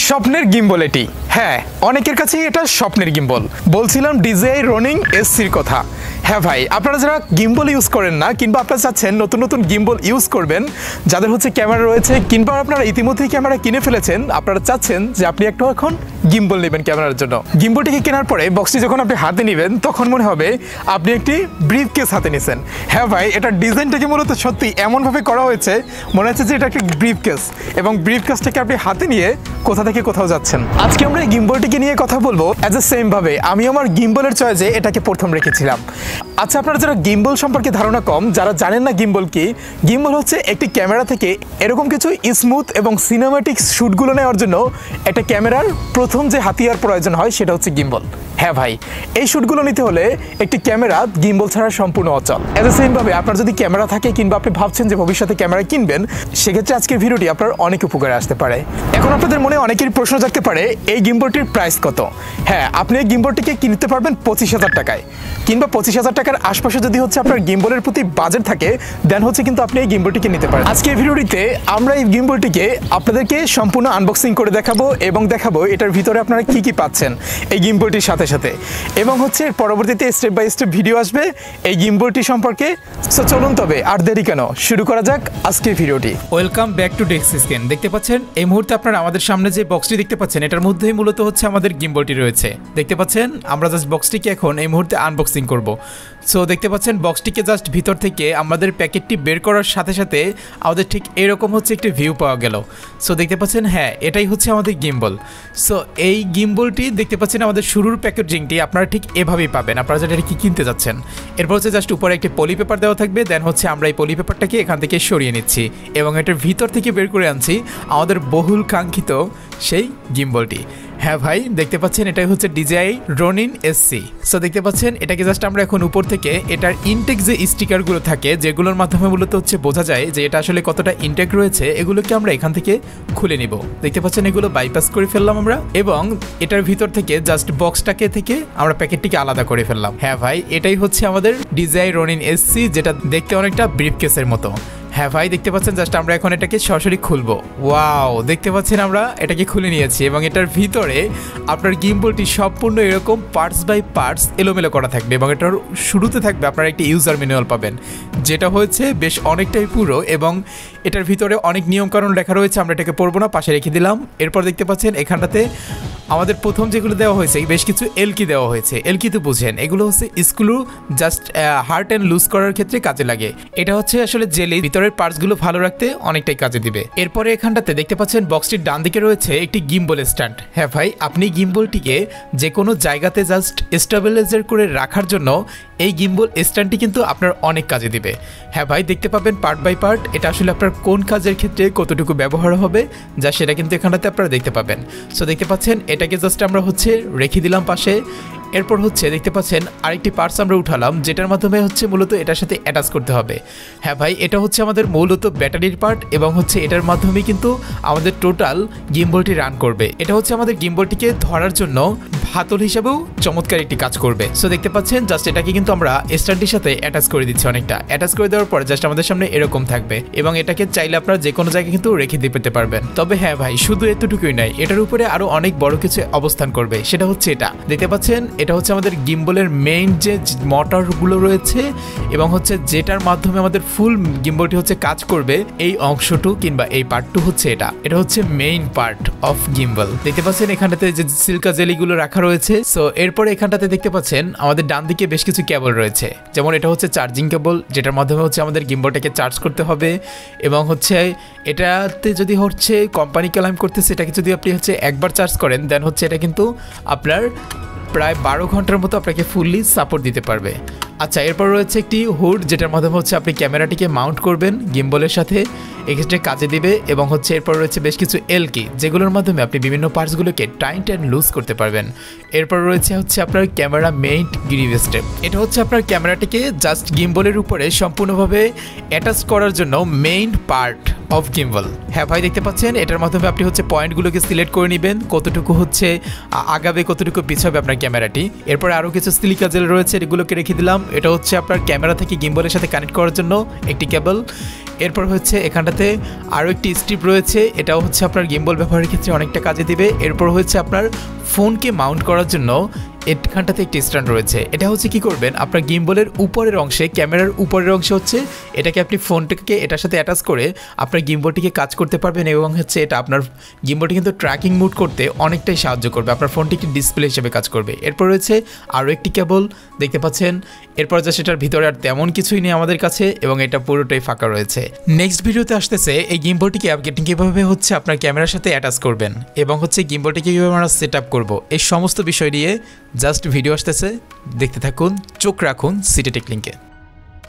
স্বপ্নের গিম্বল এটি। হ্যাঁ, অনেকের কাছেই এটা স্বপ্নের গিম্বল। বলছিলাম DJI Ronin SCর কথা। হ্যাঁ ভাই, আপনারা যারা গিম্বল ইউজ করেন না কিংবা আপনারা চাচ্ছেন নতুন নতুন গিম্বল ইউজ করবেন, যাদের হচ্ছে ক্যামেরা রয়েছে কিংবা আপনারা ইতিমধ্যেই ক্যামেরা কিনে ফেলেছেন, আপনারা চাচ্ছেন যে আপনি একটা এখন গিম্বল নেবেন ক্যামেরার জন্য। গিম্বলটিকে কেনার পরে বক্সটি যখন আপনি হাতে নেবেন তখন মনে হবে আপনি একটি ব্রিফ কেস হাতে নিয়েছেন। হ্যাঁ ভাই, এটার ডিজাইনটাকে মূলত সত্যি এমনভাবে করা হয়েছে মনে হচ্ছে যে এটা একটি ব্রিফ কেস, এবং ব্রিফ কেসটাকে আপনি হাতে নিয়ে কোথা থেকে কোথাও যাচ্ছেন। আজকে আমরা এই গিম্বলটিকে নিয়ে কথা বলবো অ্যাজ এ সেম ভাবে আমি আমার গিম্বলের চয়েসে এটাকে প্রথম রেখেছিলাম। আচ্ছা, আপনারা যারা গিম্বল সম্পর্কে ধারণা কম, যারা জানেন না গিম্বল কি, গিম্বল হচ্ছে একটি ক্যামেরা থেকে এরকম কিছু স্মুথ এবং সিনেমাটিক শ্যুটগুলো নেওয়ার জন্য একটা ক্যামেরার প্রথম যে হাতিয়ার প্রয়োজন হয় সেটা হচ্ছে গিম্বল। হ্যাঁ ভাই, এই শ্যুটগুলো নিতে হলে একটি ক্যামেরা গিম্বল ছাড়া সম্পূর্ণ অচল। অ্যাজ এ সেম ভাবে আপনার যদি ক্যামেরা থাকে কিংবা আপনি ভাবছেন যে ভবিষ্যতে ক্যামেরা কিনবেন, সেক্ষেত্রে আজকের ভিডিওটি আপনার অনেক উপকারে আসতে পারে। এখন আপনাদের মনে অনেকেরই প্রশ্ন জাগতে পারে এই গিম্বলটির প্রাইস কত। হ্যাঁ, আপনি এই গিম্বলটিকে কিনতে পারবেন 25,000 টাকায়, কিংবা 25,000 টাকার আশপাশে যদি হচ্ছে আপনার গিম্বলের প্রতি বাজেট থাকে দেন হচ্ছে কিন্তু আপনি এই গিম্বলটিকে নিতে পারেন। আজকে এই ভিডিওটিতে আমরা এই গিম্বলটিকে আপনাদেরকে সম্পূর্ণ আনবক্সিং করে দেখাবো এবং দেখাবো এটার ভিতরে আপনারা কি কি পাচ্ছেন এই গিম্বলটির সাথে সাথে, এবং হচ্ছে পরবর্তীতে স্টেপ বাই স্টেপ ভিডিও আসবে এই গিম্বলটি সম্পর্কে। সো চলুন তবে আর দেরি কেন, শুরু করা যাক আজকের ভিডিওটি। Welcome back to Dexiscan. দেখতে পাচ্ছেন এই মুহূর্তে আপনারা আমাদের সামনে যে বক্সটি দেখতে পাচ্ছেন এটার মধ্যেই মূলত হচ্ছে আমাদের গিম্বলটি রয়েছে। দেখতে পাচ্ছেন আমরা জাস্ট বক্সটিকে এখন এই মুহূর্তে আনবক্সিং করব। সো দেখতে পাচ্ছেন বক্সটিকে জাস্ট ভিতর থেকে আমাদের প্যাকেটটি বের করার সাথে সাথে আমাদের ঠিক এরকম হচ্ছে একটি ভিউ পাওয়া গেল। সো দেখতে পাচ্ছেন, হ্যাঁ এটাই হচ্ছে আমাদের গিম্বল। সো এই গিম্বলটি দেখতে পাচ্ছেন আমাদের শুরুর প্যাকেজিংটি আপনারা ঠিক এভাবেই পাবেন আপনারা যেটা কি কিনতে যাচ্ছেন। এরপর হচ্ছে জাস্ট উপরে একটি পলি পেপার দেওয়া থাকবে, দেন হচ্ছে আমরা এই পলি পেপারটাকে এখান থেকে সরিয়ে নিচ্ছি এবং এটার ভিতর থেকে বের করে আনছি আমাদের বহুল কাঙ্ক্ষিত সেই গিম্বলটি। হ্যাঁ ভাই, দেখতে পাচ্ছেন এটাই হচ্ছে DJI Ronin SC। সো দেখতে পাচ্ছেন এটাকে জাস্ট আমরা এখন উপর থেকে এটার ইনটেক যে স্টিকারগুলো থাকে যেগুলোর মাধ্যমে মূলত হচ্ছে বোঝা যায় যে এটা আসলে কতটা ইনটেক রয়েছে, এগুলোকে আমরা এখান থেকে খুলে নিব। দেখতে পাচ্ছেন এগুলো বাইপাস করে ফেললাম আমরা, এবং এটার ভিতর থেকে জাস্ট বক্সটাকে থেকে আমরা প্যাকেটটিকে আলাদা করে ফেললাম। হ্যাঁ ভাই, এটাই হচ্ছে আমাদের DJI Ronin SC, যেটা দেখতে অনেকটা ব্রিফকেসের মতো। হ্যাঁ ভাই, দেখতে পাচ্ছেন জাস্ট আমরা এখন এটাকে সরাসরি খুলবো। ওয়াও, দেখতে পাচ্ছেন আমরা এটাকে খুলে নিয়েছি এবং এটার ভিতরে আপনার গিম্বলটি সম্পূর্ণ এরকম পার্টস বাই পার্টস এলোমেলো করা থাকবে, এবং এটার শুরুতে থাকবে আপনারা একটি ইউজার ম্যানুয়াল পাবেন, যেটা হচ্ছে বেশ অনেকটাই পুরো, এবং এটার ভিতরে অনেক নিয়মকানুন লেখা রয়েছে। আমরা এটাকে পড়বো না, পাশে রেখে দিলাম। এরপর দেখতে পাচ্ছেন এখানটাতে আমাদের প্রথম যেগুলো দেওয়া হয়েছে বেশ কিছু এলকি দেওয়া হয়েছে। এলকি তো বুঝেন, এগুলো হচ্ছে screw, just hard and loose করার ক্ষেত্রে কাজে লাগে। এটা হচ্ছে আসলে জেলি, ভিতরের পার্টসগুলো ভালো রাখতে অনেকটাই কাজে দিবে। এরপরে এখানটাতে দেখতে পাচ্ছেন বক্সটির ডান দিকে রয়েছে একটি গিম্বল স্ট্যান্ড। হ্যাঁ ভাই, আপনি গিম্বলটিকে যে কোনো জায়গাতে জাস্ট স্টেবিলাইজার করে রাখার জন্য এই গিম্বল স্ট্যান্ডটি কিন্তু আপনার অনেক কাজে দিবে। হ্যাঁ ভাই, দেখতে পাবেন পার্ট বাই পার্ট এটা আসলে আপনার কোন কাজের ক্ষেত্রে কতটুকু ব্যবহার হবে যা সেটা কিন্তু এখানটাতে আপনারা দেখতে পাবেন। সো দেখতে পাচ্ছেন এটাকে জাস্ট আমরা হচ্ছে রেখে দিলাম পাশে। এরপর হচ্ছে দেখতে পাচ্ছেন আরেকটি পার্টস আমরা উঠালাম, যেটার মাধ্যমে হচ্ছে মূলত এটার সাথে অ্যাটাচ করতে হবে। হ্যাঁ ভাই, এটা হচ্ছে আমাদের মূলত ব্যাটারির পার্ট, এবং হচ্ছে এটার মাধ্যমে কিন্তু আমাদের টোটাল গিম্বলটি রান করবে। এটা হচ্ছে আমাদের গিম্বলটিকে ধরার জন্য হাতল হিসাবেও চমৎকার একটি কাজ করবে। সো দেখতে পাচ্ছেন জাস্ট এটাকে কিন্তু আমরা স্ট্যান্ডটির সাথে অ্যাটাচ করে দিচ্ছি। অনেকটা অ্যাটাচ করে দেওয়ার পর জাস্ট আমাদের সামনে এরকম থাকবে, এবং এটাকে চাইলে আপনারা যে কোনো জায়গায় কিন্তু রেখে দিতে পারবেন। তবে হ্যাঁ ভাই, শুধু এতটুকুই নাই, এটার উপরে আরো অনেক বড় কিছু অবস্থান করবে। সেটা হচ্ছে এটা দেখতে পাচ্ছেন, এটা হচ্ছে আমাদের গিম্বলের মেইন যে মোটরগুলো রয়েছে, এবং হচ্ছে যেটার মাধ্যমে আমাদের ফুল গিম্বলটি হচ্ছে কাজ করবে। এই অংশটু কিংবা এই পার্টটু হচ্ছে এটা হচ্ছে মেইন পার্ট অফ গিম্বল। দেখতে পাচ্ছেন এখানটাতে যে সিল্কা জেলিগুলো রাখা রয়েছে। সো এরপরে এখানটাতে দেখতে পাচ্ছেন আমাদের ডান দিকে বেশ কিছু কেবল রয়েছে, যেমন এটা হচ্ছে চার্জিং কেবল, যেটার মাধ্যমে হচ্ছে আমাদের গিম্বলটাকে চার্জ করতে হবে, এবং হচ্ছে এটাতে যদি হচ্ছে কোম্পানি ক্লেম করতেছে এটাকে যদি আপনি হচ্ছে একবার চার্জ করেন দেন হচ্ছে এটা কিন্তু আপনার প্রায় 12 ঘন্টার মতো আপনাকে ফুললি সাপোর্ট দিতে পারবে। আচ্ছা, এরপর রয়েছে একটি হুড, যেটার মাধ্যমে হচ্ছে আপনি ক্যামেরাটিকে মাউন্ট করবেন গিম্বলের সাথে, এক্ষেত্রে কাজে দিবে। এবং হচ্ছে এরপর রয়েছে বেশ কিছু এলকি, যেগুলোর মাধ্যমে আপনি বিভিন্ন পার্টসগুলোকে টাইট অ্যান্ড লুজ করতে পারবেন। এরপর রয়েছে হচ্ছে আপনার ক্যামেরা মেইন গ্রিভ স্টেপ, এটা হচ্ছে আপনার ক্যামেরাটিকে জাস্ট গিম্বলের উপরে সম্পূর্ণভাবে অ্যাটাচ করার জন্য মেইন পার্ট অফ গিম্বল। হ্যাঁ ভাই, দেখতে পাচ্ছেন এটার মাধ্যমে আপনি হচ্ছে পয়েন্টগুলোকে সিলেক্ট করে নেবেন, কতটুকু হচ্ছে আগাবে কতটুকু পিছাবে আপনার ক্যামেরাটি। এরপরে আরও কিছু সিলিকা জেল রয়েছে, এগুলোকে রেখে দিলাম। এটা হচ্ছে আপনার ক্যামেরা থেকে গিম্বলের সাথে কানেক্ট করার জন্য একটি কেবল। এরপর হচ্ছে এখানটাতে আরও একটি স্ট্রিপ রয়েছে, এটাও হচ্ছে আপনার গিম্বল ব্যবহারের ক্ষেত্রে অনেকটা কাজে দিবে। এরপর হচ্ছে আপনার ফোনকে মাউন্ট করার জন্য এখানটাতে একটি স্ট্যান্ড রয়েছে। এটা হচ্ছে কি করবেন, আপনার গিম্বলের উপরের অংশে, ক্যামেরার উপরের অংশে হচ্ছে এটাকে আপনি ফোনটাকে এটার সাথে অ্যাটাচ করে আপনার গিম্বলটিকে কাজ করতে পারবেন এবং হচ্ছে এটা আপনার গিম্বলটি কিন্তু ট্র্যাকিং মুড করতে অনেকটাই সাহায্য করবে, আপনার ফোনটি একটি ডিসপ্লে হিসেবে কাজ করবে। এরপর রয়েছে আরও একটি কেবল দেখতে পাচ্ছেন। এরপর যা সেটার ভিতরে আর তেমন কিছুই নেই আমাদের কাছে এবং এটা পুরোটাই ফাঁকা রয়েছে। নেক্সট ভিডিওতে আসতেছে এই গিম্বলটিকে আপনি কীভাবে হচ্ছে আপনার ক্যামেরার সাথে অ্যাটাচ করবেন এবং হচ্ছে গিম্বলটিকে কীভাবে আমরা সেট আপ করবো, এই সমস্ত বিষয় নিয়ে জাস্ট ভিডিও আসতেছে, দেখতে থাকুন, চোখ রাখুন সিটি টেক লিংকে।